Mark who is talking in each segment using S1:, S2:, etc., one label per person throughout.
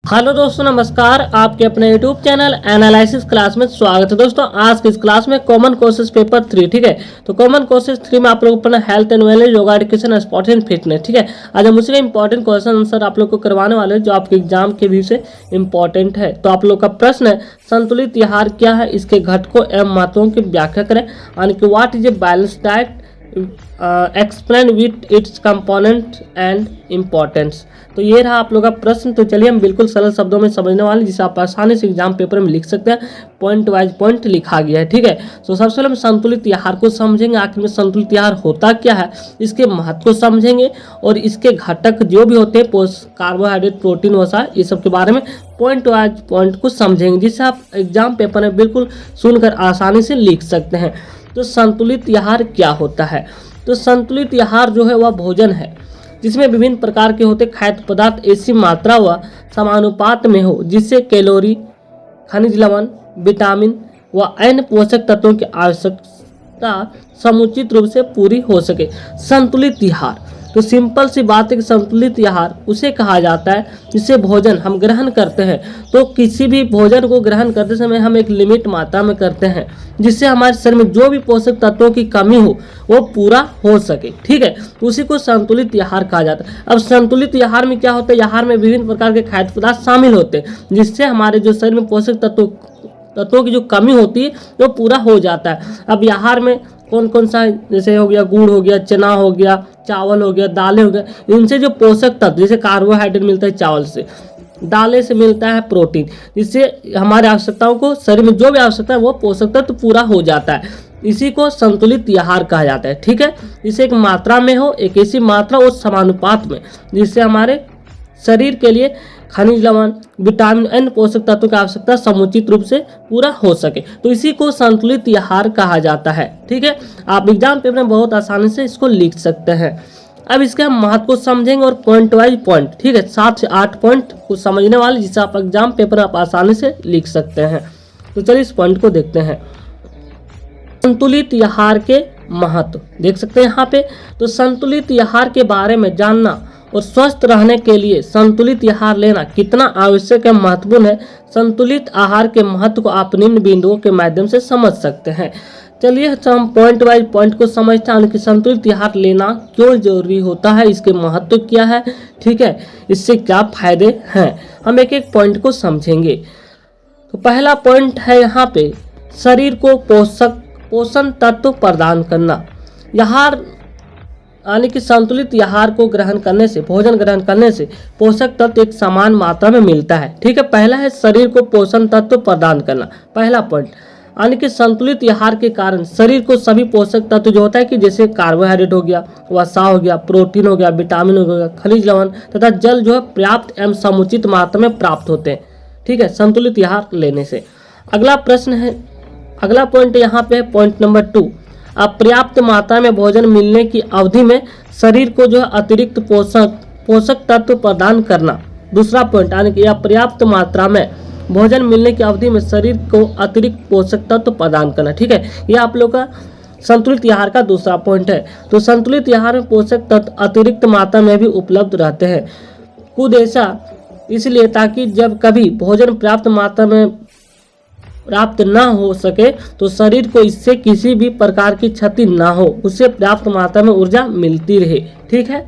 S1: Hello दोस्तों, नमस्कार। आपके अपने यूट्यूब चैनल एनालिसिस क्लास में स्वागत है। दोस्तों आज की इस क्लास में कॉमन कोर्सेज पेपर 3, ठीक है। तो कॉमन कोर्सेज 3 में आप लोग अपना health and wellness, yoga, education, sports and fitness, ठीक है। आज हम उसी का इंपॉर्टेंट क्वेश्चन आंसर आप लोग को करवाने वाले हैं जो आपके एग्जाम के व्यू से इंपॉर्टेंट है। तो आप लोग का प्रश्न है, संतुलित आहार क्या है, इसके घटकों एवं महत्वों की व्याख्या करें। यानी कि what is a balance diet, explain with its component and importance. तो ये रहा आप लोग का प्रश्न। तो चलिए हम बिल्कुल सरल शब्दों में समझने वाले जिसे आप आसानी से एग्जाम पेपर में लिख सकते हैं। पॉइंट वाइज पॉइंट लिखा गया है, ठीक है। तो सबसे पहले हम संतुलित आहार को समझेंगे, आखिर में संतुलित आहार होता क्या है, इसके महत्व को समझेंगे और इसके घटक जो भी होते हैं कार्बोहाइड्रेट, प्रोटीन, वसा, ये सब के बारे में पॉइंट वाइज पॉइंट को समझेंगे जिससे आप एग्जाम पेपर में बिल्कुल सुनकर आसानी से लिख सकते हैं। तो संतुलित आहार क्या होता है? तो संतुलित आहार जो है वह भोजन है जिसमें विभिन्न प्रकार के होते खाद्य पदार्थ ऐसी मात्रा व समानुपात में हो जिससे कैलोरी, खनिज लवण, विटामिन व अन्य पोषक तत्वों की आवश्यकता समुचित रूप से पूरी हो सके। संतुलित आहार, तो सिंपल सी बात है कि संतुलित आहार उसे कहा जाता है जिससे भोजन हम ग्रहण करते हैं तो किसी भी भोजन को ग्रहण करते समय हम एक लिमिट मात्रा में करते हैं जिससे हमारे शरीर में जो भी पोषक तत्वों की कमी हो वो पूरा हो सके, ठीक है। तो उसी को संतुलित आहार कहा जाता है। अब संतुलित आहार में क्या होता है? आहार में विभिन्न प्रकार के खाद्य पदार्थ शामिल होते हैं जिससे हमारे जो शरीर में पोषक तत्वों की जो कमी होती है वो पूरा हो जाता है। अब आहार में कौन कौन सा, जैसे हो गया गुड़, हो गया चना, हो गया चावल, हो गया दालें, हो गया, इनसे जो पोषक तत्व, जैसे कार्बोहाइड्रेट मिलता है चावल से, दालें से मिलता है प्रोटीन, जिससे हमारी आवश्यकताओं को, शरीर में जो भी आवश्यकता है वो पोषक तत्व पूरा हो जाता है। इसी को संतुलित आहार कहा जाता है, ठीक है। इसे एक मात्रा में हो, एक ऐसी मात्रा और समानुपात में जिससे हमारे शरीर के लिए खनिज लवण, विटामिन, अन्य पोषक तत्वों की आवश्यकता समुचित रूप से पूरा हो सके। तो इसी को संतुलित आहार कहा जाता है, ठीक है। आप एग्जाम पेपर में बहुत आसानी से इसको लिख सकते हैं। अब इसके हम महत्व को समझेंगे और पॉइंट वाइज पॉइंट, ठीक है, 7 से 8 पॉइंट को समझने वाले जिससे आप एग्जाम पेपर में आप आसानी से लिख सकते हैं। तो चलिए इस पॉइंट को देखते हैं। संतुलित आहार के महत्व देख सकते हैं यहाँ पे। तो संतुलित आहार के बारे में जानना और स्वस्थ रहने के लिए संतुलित आहार लेना कितना आवश्यक है, महत्वपूर्ण है। संतुलित आहार के महत्व को आप निम्न बिंदुओं के माध्यम से समझ सकते हैं। चलिए हम पॉइंट वाइज पॉइंट को समझते हैं कि संतुलित आहार लेना क्यों जरूरी होता है, इसके महत्व क्या है, ठीक है, इससे क्या फायदे हैं, हम एक एक पॉइंट को समझेंगे। तो पहला पॉइंट है यहाँ पे, शरीर को पोषण तत्व प्रदान करना। आहार यानी कि संतुलित आहार को ग्रहण करने से, भोजन ग्रहण करने से पोषक तत्व एक समान मात्रा में मिलता है, ठीक है। पहला है शरीर को पोषण तत्व प्रदान करना, पहला पॉइंट। यानी कि संतुलित आहार के कारण शरीर को सभी पोषक तत्व जो होता है कि जैसे कार्बोहाइड्रेट हो गया, वसा हो गया, प्रोटीन हो गया, विटामिन हो गया, खनिज लवण तथा जल जो है पर्याप्त एवं समुचित मात्रा में प्राप्त होते हैं, ठीक है, संतुलित आहार लेने से। अगला प्रश्न है, अगला पॉइंट यहाँ पे है पॉइंट नंबर 2, अपर्याप्त मात्रा में भोजन मिलने की अवधि में शरीर को जो है अतिरिक्त पोषक तत्व प्रदान करना। दूसरा पॉइंट, यानी कि अपर्याप्त मात्रा में भोजन मिलने की अवधि में शरीर को अतिरिक्त पोषक तत्व प्रदान करना, ठीक है। यह आप लोग का संतुलित आहार का दूसरा पॉइंट है। तो संतुलित आहार में पोषक तत्व अतिरिक्त मात्रा में भी उपलब्ध रहते हैं। खुद ऐसा इसलिए ताकि जब कभी भोजन पर्याप्त मात्रा में प्राप्त न हो सके तो शरीर को इससे किसी भी प्रकार की क्षति न हो, उससे पर्याप्त मात्रा में ऊर्जा मिलती रहे, ठीक है।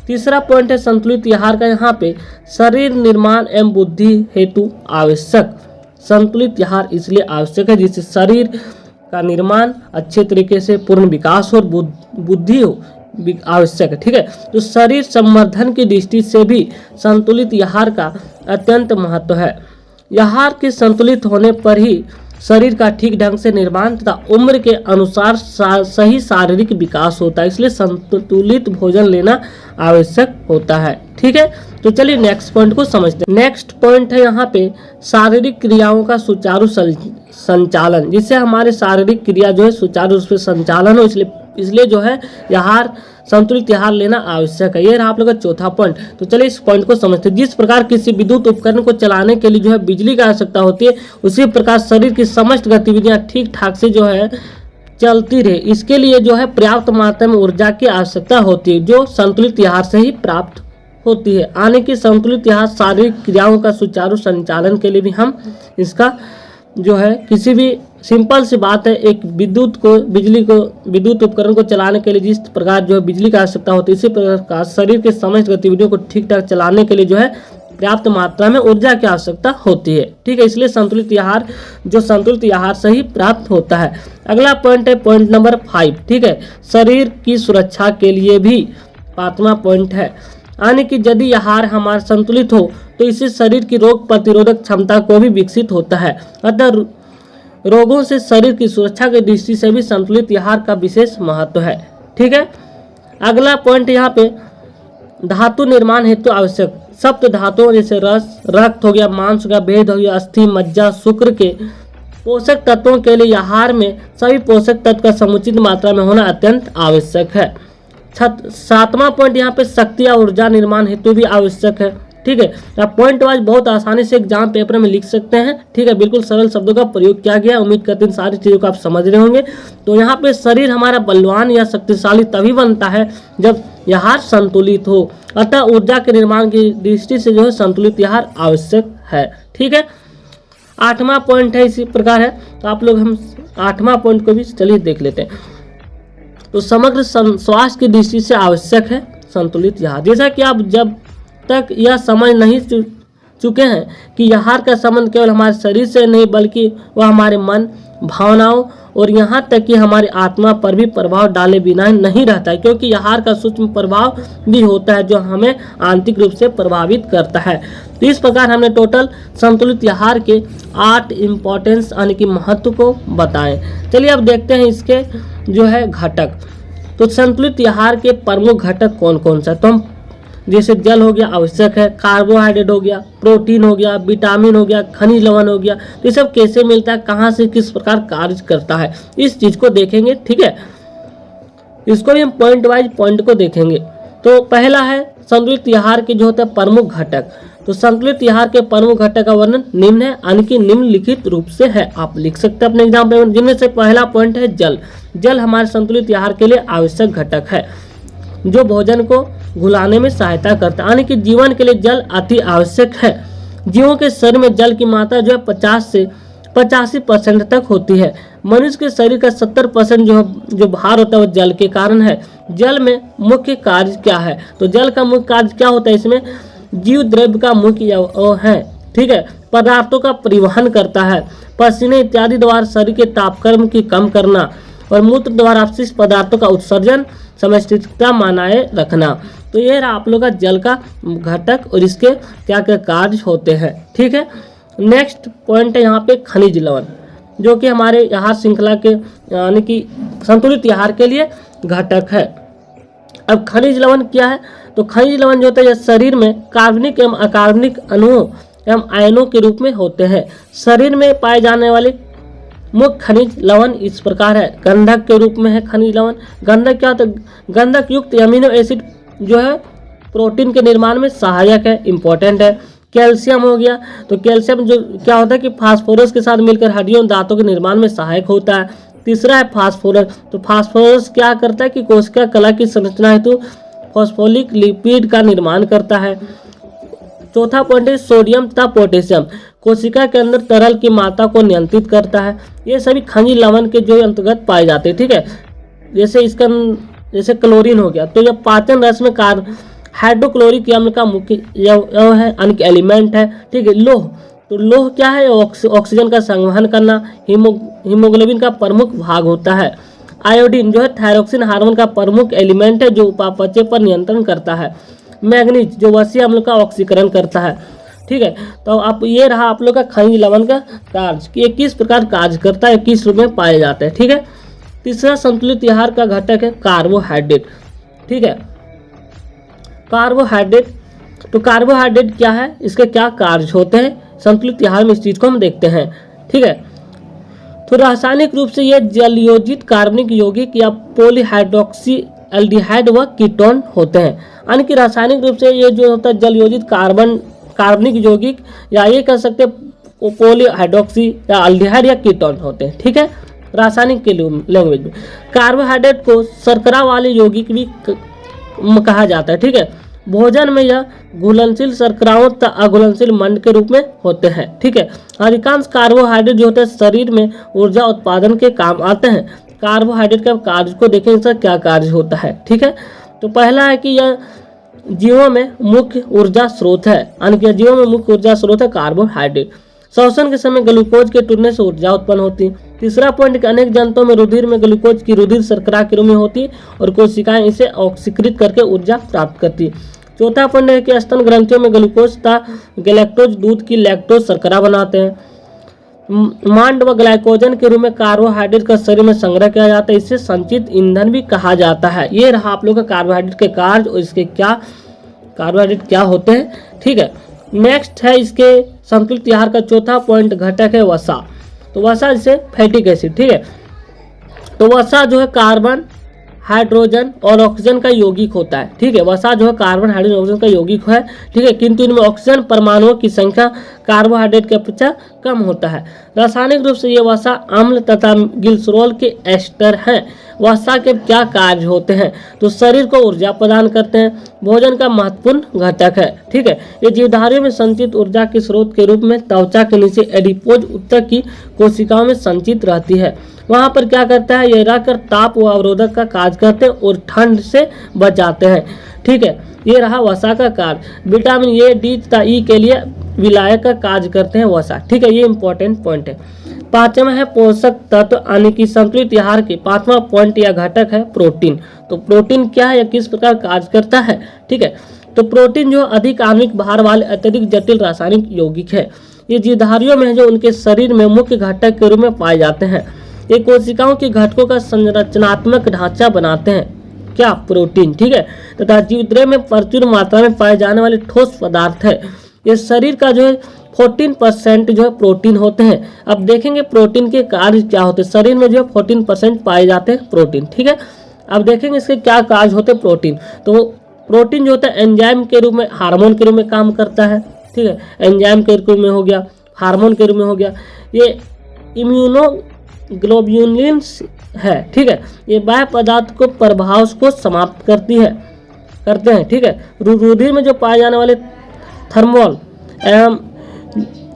S1: तीसरा पॉइंट है संतुलित आहार का यहाँ पे, शरीर निर्माण एवं बुद्धि हेतु आवश्यक। संतुलित आहार इसलिए आवश्यक है जिससे शरीर का निर्माण अच्छे तरीके से, पूर्ण विकास और बुद्धि हो, आवश्यक है, ठीक है। तो शरीर संवर्धन की दृष्टि से भी संतुलित आहार का अत्यंत महत्व है। आहार के संतुलित होने पर ही शरीर का ठीक ढंग से निर्माण तथा उम्र के अनुसार सही शारीरिक विकास होता है, इसलिए संतुलित भोजन लेना आवश्यक होता है, ठीक है। तो चलिए नेक्स्ट पॉइंट को समझते हैं। नेक्स्ट पॉइंट है यहाँ पे शारीरिक क्रियाओं का सुचारू संचालन, जिससे हमारे शारीरिक क्रिया जो है सुचारू रूप से संचालन हो, इसलिए जो है आहार, संतुलित आहार लेना आवश्यक है। ये रहा आप लोग का चौथा पॉइंट। तो चलिए इस पॉइंट को समझते हैं। जिस प्रकार किसी विद्युत उपकरण को चलाने के लिए जो है बिजली की आवश्यकता होती है, उसी प्रकार शरीर की समस्त गतिविधियां ठीक ठाक से जो है चलती रहे, इसके लिए जो है पर्याप्त मात्रा में ऊर्जा की आवश्यकता होती है जो संतुलित आहार से ही प्राप्त होती है। यानी कि संतुलित आहार शारीरिक क्रियाओं का सुचारू संचालन के लिए भी हम इसका जो है किसी भी सिंपल सी बात है, एक विद्युत उपकरण को चलाने के लिए जिस प्रकार जो है बिजली की आवश्यकता होती है, इसी प्रकार शरीर के समस्त गतिविधियों को ठीक ठाक चलाने के लिए जो है पर्याप्त मात्रा में ऊर्जा की आवश्यकता होती है। ठीक है, इसलिए संतुलित आहार से ही प्राप्त होता है। अगला पॉइंट है पॉइंट नंबर 5। ठीक है, शरीर की सुरक्षा के लिए भी 5वां पॉइंट है, यानी कि यदि आहार हमारा संतुलित हो तो इससे शरीर की रोग प्रतिरोधक क्षमता को भी विकसित होता है। अतः रोगों से शरीर की सुरक्षा की दृष्टि से भी संतुलित आहार का विशेष महत्व है। ठीक है, अगला पॉइंट यहाँ पे धातु निर्माण हेतु आवश्यक सप्त धातुओं जैसे रस, रक्त हो गया, मांस हो गया, भेद हो गया, अस्थि, मज्जा, शुक्र के पोषक तत्वों के लिए आहार में सभी पोषक तत्व का समुचित मात्रा में होना अत्यंत आवश्यक है। 7वां पॉइंट यहाँ पे शक्ति या ऊर्जा निर्माण हेतु भी आवश्यक है। ठीक है, आप पॉइंट वाइज बहुत आसानी से एग्जाम पेपर में लिख सकते हैं। ठीक है, बिल्कुल सरल शब्दों का प्रयोग किया गया है। उम्मीद करते हैं सारी चीज़ों को आप समझ रहे होंगे। तो यहाँ पे शरीर हमारा बलवान या शक्तिशाली तभी बनता है जब आहार संतुलित हो। अतः ऊर्जा के निर्माण की दृष्टि से जो है संतुलित आहार आवश्यक है। ठीक है, 8वां पॉइंट है इसी प्रकार है, तो आप लोग हम 8वां पॉइंट को भी चलिए देख लेते हैं। तो समग्र स्वास्थ्य की दृष्टि से आवश्यक है संतुलित आहार। जैसा कि आप जब तक यह समझ नहीं चुके हैं कि आहार का संबंध केवल हमारे शरीर से नहीं बल्कि वह हमारे मन, भावनाओं और यहाँ तक कि हमारी आत्मा पर भी प्रभाव डाले बिना नहीं रहता है, क्योंकि आहार का सूक्ष्म प्रभाव भी होता है जो हमें आंतरिक रूप से प्रभावित करता है। तो इस प्रकार हमने टोटल संतुलित आहार के 8 इम्पोर्टेंस यानी कि महत्व को बताएं। चलिए अब देखते हैं इसके जो है घटक। तो संतुलित आहार के प्रमुख घटक कौन कौन सा, तो हम जैसे जल हो गया आवश्यक है, कार्बोहाइड्रेट हो गया, प्रोटीन हो गया, विटामिन हो गया, खनिज लवण हो गया। तो ये सब कैसे मिलता है, कहाँ से किस प्रकार कार्य करता है, इस चीज को देखेंगे। ठीक है, इसको भी हम पॉइंट वाइज पॉइंट को देखेंगे। तो पहला है संतुलित आहार के जो होता है प्रमुख घटक। तो संतुलित आहार के प्रमुख घटक का वर्णन निम्न है, यानी कि निम्नलिखित रूप से है, आप लिख सकते हैं अपने एग्जाम में। जिनमें से पहला पॉइंट है जल। जल हमारे संतुलित आहार के लिए आवश्यक घटक है जो भोजन को घुलाने में सहायता करता है, यानी कि जीवन के लिए जल अति आवश्यक है। जीवों के शरीर में जल की मात्रा जो है 50 से 85% तक होती है। मनुष्य के शरीर का 70% जो भार होता है वो जल के कारण है। जल में मुख्य कार्य क्या है, तो जल का मुख्य कार्य क्या होता है, इसमें जीव द्रव्य का मुख्य है। ठीक है, पदार्थों का परिवहन करता है, पसीने इत्यादि द्वारा शरीर के तापक्रम की कम करना और मूत्र द्वारा अपशिष्ट पदार्थों का उत्सर्जन, समष्टिता बनाए रखना। तो ये रहा आप लोग का जल का घटक और इसके क्या क्या कार्य होते हैं। ठीक है, नेक्स्ट पॉइंट है यहाँ पे खनिज लवण, जो कि हमारे आहार श्रृंखला के यानी कि संतुलित आहार के लिए घटक है। अब खनिज लवण क्या है, तो खनिज लवण जो होता है शरीर में कार्बनिक एवं अकार्बनिक अणुओं एवं आयनों के रूप में होते हैं। शरीर में पाए जाने वाले मुख्य खनिज लवण इस प्रकार है। गंधक के रूप में है खनिज लवण। गंधक क्या होता है, गंधक युक्त अमीनो एसिड जो है प्रोटीन के निर्माण में सहायक है, इंपॉर्टेंट है। कैल्शियम हो गया, तो कैल्शियम जो क्या होता है कि फास्फोरस के साथ मिलकर हड्डियों दांतों के निर्माण में सहायक होता है। तीसरा है फास्फोरस। तो फास्फोरस क्या करता है कि कोशिका कला की संरचना हेतु फॉस्फोलिक लिपिड का निर्माण करता है। चौथा पॉइंट है सोडियम तथा पोटेशियम, कोशिका के अंदर तरल की मात्रा को नियंत्रित करता है। ये सभी खनिज लवण के जो अंतर्गत पाए जाते हैं। ठीक है, जैसे क्लोरीन हो गया, तो यह पाचन रस में हाइड्रोक्लोरिक अम्ल का मुख्य है, अनिक एलिमेंट है। ठीक है, लोह, तो लोह क्या है, ऑक्सीजन का संवहन करना, हीमोग्लोबिन का प्रमुख भाग होता है। आयोडीन जो है थायरोक्सिन हार्मोन का प्रमुख एलिमेंट है जो उपापचय पर नियंत्रण करता है। मैग्नीज जो वसीय अम्ल का ऑक्सीकरण करता है। ठीक है, तो आप ये रहा आप लोग का खनिज लवण का कार्य कि ये किस प्रकार कार्य करता है, किस रूप में पाए जाते हैं। ठीक है, तीसरा संतुलित आहार का घटक है कार्बोहाइड्रेट। ठीक है, कार्बोहाइड्रेट, तो कार्बोहाइड्रेट क्या है, इसके क्या कार्य होते हैं संतुलित आहार में, इस चीज को हम देखते हैं। ठीक है, तो रासायनिक रूप से ये जलयोजित कार्बनिक यौगिक या पॉलीहाइड्रोक्सी एल्डिहाइड व कीटोन होते हैं। यानी कि रासायनिक रूप से ये जो होता है जलयोजित कार्बनिक यौगिक या ये कह सकते हैं पॉलीहाइड्रोक्सी या एल्डिहाइड या कीटोन होते हैं। ठीक है, रासायनिक के लैंग्वेज में कार्बोहाइड्रेट को शर्करा वाले यौगिक भी कहा जाता है। ठीक है, भोजन में यह घुलनशील शर्कराओं तथा अघुलनशील मंड के रूप में होते हैं। ठीक है, अधिकांश कार्बोहाइड्रेट जो होते हैं शरीर में ऊर्जा उत्पादन के काम आते हैं। कार्बोहाइड्रेट का कार्य को देखें, इसका क्या कार्य होता है। ठीक है, तो पहला है कि यह जीवों में मुख्य ऊर्जा स्रोत है, यानी कि जीवों में मुख्य ऊर्जा स्रोत है कार्बोहाइड्रेट। श्वसन के समय ग्लूकोज के टूटने से ऊर्जा उत्पन्न होती है। तीसरा पॉइंट, अनेक जंतुओं में रुधिर में ग्लूकोज की रुधिर शर्करा के रूप में होती है और कोशिकाएं इसे ऑक्सीकृत करके ऊर्जा प्राप्त करती है। चौथा पॉइंट है कि स्तन ग्रंथियों में ग्लूकोज तथा गैलेक्टोज दूध की लैक्टोज शर्करा बनाते हैं। मांड व ग्लाइकोजन के रूप में कार्बोहाइड्रेट का शरीर में संग्रह किया जाता है, इसे संचित ईंधन भी कहा जाता है। ये रहा आप लोग का कार्बोहाइड्रेट के कार्य और इसके क्या कार्बोहाइड्रेट क्या होते हैं। ठीक है, नेक्स्ट है इसके संतुलित आहार का चौथा पॉइंट घटक है वसा। तो वसा जैसे फैटिक एसिड। ठीक है, तो वसा जो है कार्बन हाइड्रोजन और ऑक्सीजन का यौगिक होता है। ठीक है, वसा जो है कार्बन हाइड्रोजन ऑक्सीजन का यौगिक है। ठीक है, किंतु इनमें ऑक्सीजन परमाणुओं की संख्या कार्बोहाइड्रेट की अपेक्षा कम होता है। रासायनिक रूप से ये वसा अम्ल तथा ग्लिसरॉल के एस्टर हैं। वसा के क्या कार्य होते हैं, तो शरीर को ऊर्जा प्रदान करते हैं, भोजन का महत्वपूर्ण घटक है। ठीक है, ये जीवधारियों में संचित ऊर्जा के स्रोत के रूप में त्वचा के नीचे एडिपोज उत्तक की कोशिकाओं में संचित रहती है। वहां पर क्या करता है, ये रहकर ताप व अवरोधक का कार्य करते हैं और ठंड से बचाते हैं। ठीक है, ये रहा वसा का कार्य। विटामिन ए, डी तथा ई के लिए विलायक का कार्य करते हैं वसा। ठीक है, ये इंपॉर्टेंट पॉइंट है। पांचवा है पोषक तत्व, यानी कि संतुलित आहार के पांचवा पॉइंट या घटक है प्रोटीन। तो प्रोटीन क्या है या किस प्रकार कार्य करता है। ठीक है, तो प्रोटीन जो अधिक आणविक भार वाले अत्यधिक जटिल रासायनिक यौगिक है। ये जीवधारियों में जो उनके शरीर में मुख्य घटक के रूप में पाए जाते हैं। ये कोशिकाओं के घटकों का संरचनात्मक ढांचा बनाते हैं, क्या प्रोटीन। ठीक है, तथा जीवद्रव्य में प्रचुर मात्रा में पाए जाने वाले ठोस पदार्थ है। ये शरीर का जो है 14% जो है प्रोटीन होते हैं। अब देखेंगे प्रोटीन के कार्य क्या होते हैं। शरीर में जो है 14% पाए जाते हैं प्रोटीन। ठीक है, अब देखेंगे इसके क्या कार्य होते हैं प्रोटीन। तो प्रोटीन जो होता है एंजाइम के रूप में, हार्मोन के रूप में काम करता है। ठीक है, एंजाइम के रूप में हो गया, हार्मोन के रूप में हो गया। ये इम्यूनोग्लोब्युलिन्स है। ठीक है, ये बाह्य पदार्थ को प्रभाव को समाप्त करते हैं। ठीक है, रुधिर में जो पाए जाने वाले थर्मोल एवं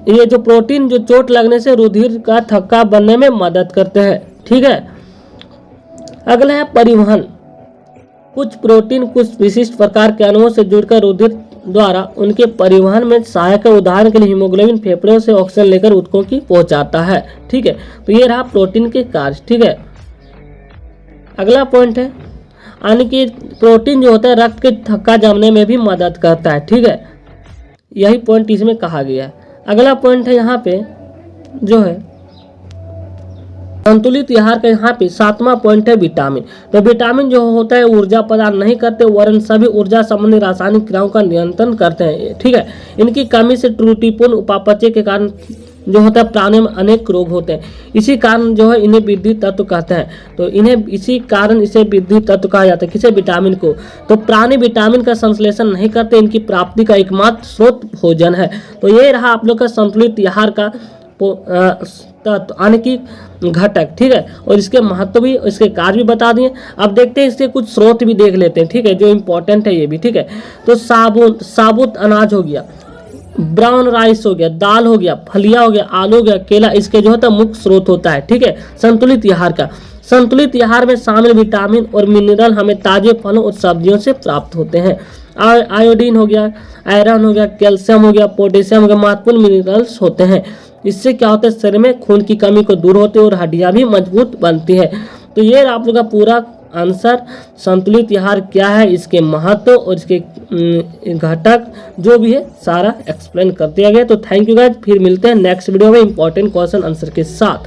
S1: ये जो प्रोटीन जो चोट लगने से रुधिर का थक्का बनने में मदद करते हैं। ठीक है, अगला है परिवहन। कुछ प्रोटीन कुछ विशिष्ट प्रकार के अणुओं से जुड़कर रुधिर द्वारा उनके परिवहन में सहायक है। उदाहरण के लिए हीमोग्लोबिन फेफड़ों से ऑक्सीजन लेकर ऊतकों की पहुंचाता है। ठीक है, तो ये रहा प्रोटीन के कार्य। ठीक है, अगला पॉइंट है, यानी कि प्रोटीन जो होता है रक्त के थक्का जमने में भी मदद करता है। ठीक है, यही पॉइंट इसमें कहा गया है। अगला पॉइंट है यहाँ पे जो है संतुलित आहार का, यहाँ पे सातवां पॉइंट है विटामिन। तो विटामिन जो होता है ऊर्जा प्रदान नहीं करते, वरन सभी ऊर्जा संबंधी रासायनिक क्रियाओं का नियंत्रण करते हैं। ठीक है, इनकी कमी से त्रुटिपूर्ण उपापचय के कारण जो होता है प्राणियों में अनेक रोग होते हैं। इसी कारण जो है इन्हें वृद्धि तत्व कहते हैं। तो इन्हें इसी कारण इसे वृद्धि तत्व कहा जाता है, किसे, विटामिन को। तो प्राणी विटामिन का संश्लेषण नहीं करते, इनकी प्राप्ति का एकमात्र स्रोत भोजन है। तो ये रहा आप लोग का संतुलित आहार का तत्व, यानी कि घटक। ठीक है, और इसके महत्व भी, इसके कार्य भी बता दिए। अब देखते हैं इसके कुछ स्रोत भी देख लेते हैं। ठीक है, जो इंपॉर्टेंट है ये भी। ठीक है, तो साबुत अनाज हो गया, ब्राउन राइस हो गया, दाल हो गया, फलिया हो गया, आलू हो गया, केला, इसके जो होता है मुख्य स्रोत होता है। ठीक है, संतुलित आहार का। संतुलित आहार में शामिल विटामिन और मिनरल हमें ताजे फलों और सब्जियों से प्राप्त होते हैं। आयोडीन हो गया, आयरन हो गया, कैल्शियम हो गया, पोटेशियम हो गया, महत्वपूर्ण मिनरल्स होते हैं। इससे क्या होता है, शरीर में खून की कमी को दूर होती है और हड्डियां भी मजबूत बनती है। तो ये आप लोग का पूरा आंसर संतुलित आहार क्या है, इसके महत्व और इसके घटक जो भी है सारा एक्सप्लेन कर दिया गया। तो थैंक यू गाइस, फिर मिलते हैं नेक्स्ट वीडियो में इंपॉर्टेंट क्वेश्चन आंसर के साथ।